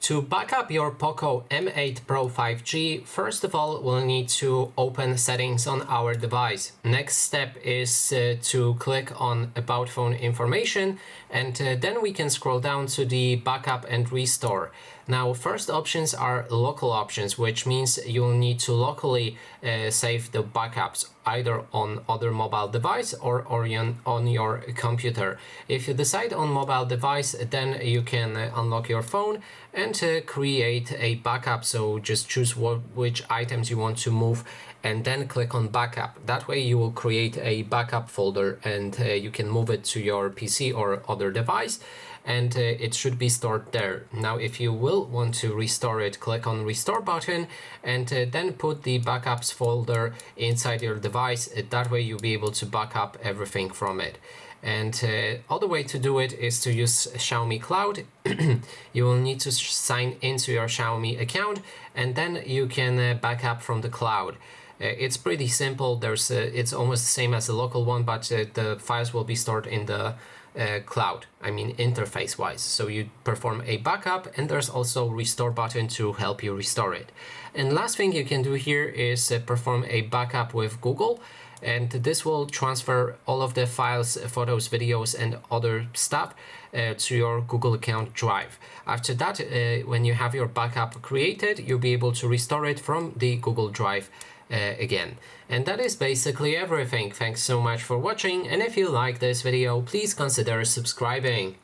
To back up your POCO M8 Pro 5G, first of all, we'll need to open settings on our device. Next step is to click on About Phone Information, and then we can scroll down to the Backup and Restore. Now, first options are local options, which means you'll need to locally save the backups either on other mobile device or on your computer. If you decide on mobile device, then you can unlock your phone and create a backup. So just choose which items you want to move and then click on backup. That way you will create a backup folder and you can move it to your PC or other device, and it should be stored there. Now, if you will want to restore it, click on Restore button and then put the backups folder inside your device. That way you'll be able to back up everything from it. And other way to do it is to use Xiaomi Cloud. You will need to sign into your Xiaomi account and then you can back up from the cloud. It's pretty simple. It's almost the same as the local one, but the files will be stored in the cloud, I mean interface wise. So you perform a backup and there's also restore button to help you restore it. And last thing you can do here is perform a backup with Google, and this will transfer all of the files, photos, videos and other stuff to your Google account drive. After that, when you have your backup created, you'll be able to restore it from the Google Drive again. And that is basically everything. Thanks so much for watching, and if you like this video, please consider subscribing.